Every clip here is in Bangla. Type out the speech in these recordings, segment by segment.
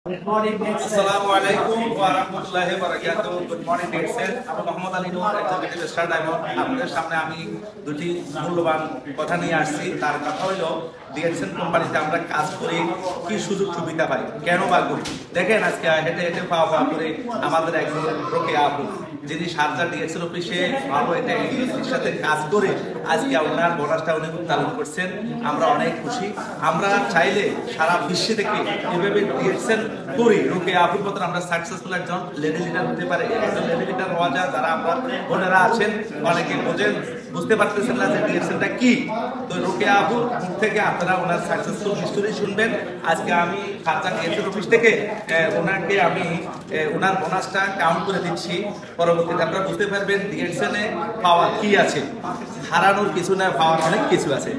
আসসালামু আলাইকুম ওয়া রাহমাতুল্লাহি ওয়া বারাকাতুহু। Good morning deer. আমি মোহাম্মদ আলী নূর, এক্সিকিউটিভ স্টার ডায়মন্ড। আপনাদের সামনে আমি দুটি মূল্যবান কথা নিয়ে আসছি। তার কথা হলো ডিএক্সএন কোম্পানিতে আমরা কাজ করি, কি সুযোগ সুবিধা পাই, কেন বা করি। দেখেন আজকে হেঁটে হেঁটে পাওয়া করে আমাদের একজন রোকেয়া আপু, যিনি সারজা ডিএক্সএন অফিসে ভালো এটা এর সাথে কাজ করে আজকে ওনার বোনাসটা উনি উত্তোলন করছেন। আমরা অনেক খুশি। আমরা চাইলে সারা বিশ্বে থেকে এভাবে ডিএক্সএন করি রোকেয়া আপুর মতন আমরা সাকসেসফুল একজন লেডি লিডার হতে পারে। একজন লেডি লিডার হওয়া যায়, যারা আমরা বোনেরা আছেন অনেকে বুঝতে পারতেছেন না যে ডিএক্সএনটা কি। তো রোকেয়া আপুর মুখ থেকে আপনারা ওনার সাকসেসফুল হিস্টোরি শুনবেন। আজকে আমি সারজা ডিএক্সএন অফিস থেকে ওনাকে আমি ওনার বোনাসটা কাউন্ট করে দিচ্ছি। পরবর্তীতে আপনারা বুঝতে পারবেন ডিএক্সএন এ পাওয়ার কি আছে। হারানোর কিছু না, পাওয়ার অনেক কিছু আছে।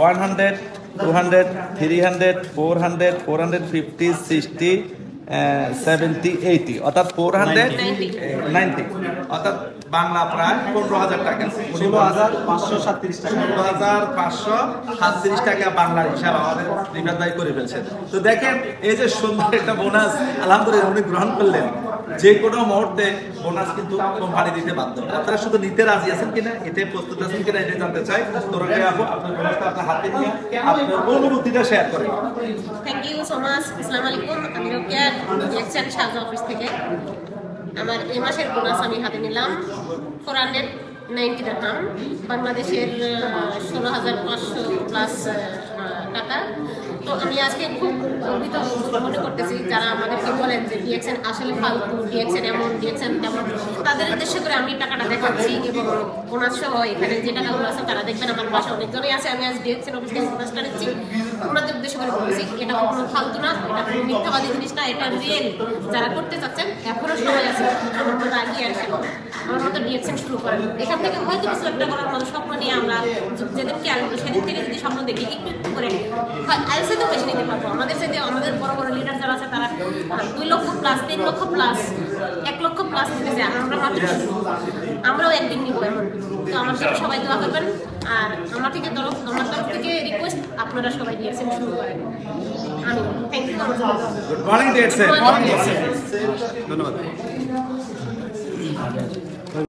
100, 200, 300, 400, 450, 60, 70, 80 অর্থাৎ 490 অর্থাৎ বাংলা প্রায় 15,000 টাকা, 16,537 টাকা বাংলার হিসাব আমাদের রিফাত ভাই করে ফেলছেন। তো দেখেন এই যে সুন্দর একটা বোনাস আলহামদুলিল্লাহ উনি গ্রহণ করলেন। যে কোনো মুহূর্তে বোনাস কিন্তু কোম্পানি দিতে বাধ্য। আপনারা শুধু নিতে রাজি আছেন কিনা, এতে প্রস্তুত আছেন কিনা, এটা জানতে চাই। তো রোকেয়া আপু, আপনার বোনাসটা আপনার হাতে নিয়ে আপনার অনুভূতিটা শেয়ার করেন। Thank you so much. আসসালামু আলাইকুম। আমি রোকেয়া ডিএক্সএন সারজা অফিস থেকে আমার এই মাসের বোনাস আমি হাতে নিলাম 490 দিরহাম, বাংলাদেশের 16,500 প্লাস টাকা। তো আমি আজকে খুব গর্বিত মনে করতেছি যারা আমাদেরকে বলেন যে ডিএক্সএন আসলে ফালতু, ডিএক্সএন এমন, ডিএক্সএন তেমন, তাদের উদ্দেশ্য করে আমি টাকাটা দেখাচ্ছি এবং বোনাস সহ এখানে যে টাকাগুলো আছে তারা দেখবেন আমার পাশে অনেকজনই আছে। আমি আজ ডিএক্সএন অফিস থেকে বোনাসটা নিচ্ছি, ওনাদের উদ্দেশ্য করে বলছি এটা কোনো ফালতু না, এটা কোনো মিথ্যাবাদী জিনিস না, এটা রিয়েল। যারা করতে চাচ্ছেন এখনো সময় আছে, আমার মতো আগিয়ে আসেন, আমার মতো ডিএক্সএন শুরু করেন। এখান থেকে হয়তো কিছু একটা করার মতো স্বপ্ন নিয়ে আমরা যেদিনকে আসবো সেদিন থেকে যদি স্বপ্ন দেখি একটু একটু করে আরো সাথে বেশি নিতে পারবো। আমাদের সাথে আমাদের বড় বড় লিডার যারা আছে তারা 2 লক্ষ প্লাস, 3 লক্ষ প্লাস, 1 লক্ষ প্লাস নিতেছে, আমরা মাত্র আমরাও একদিন নিবো এমন। তো আমার সাথে সবাই দোয়া করবেন। আর আমার তরফ থেকে রিকোয়েস্ট আপনারা সবাই ডিএক্সএন শুরু করেন। আমি thank you. Good morning DXN. ধন্যবাদ।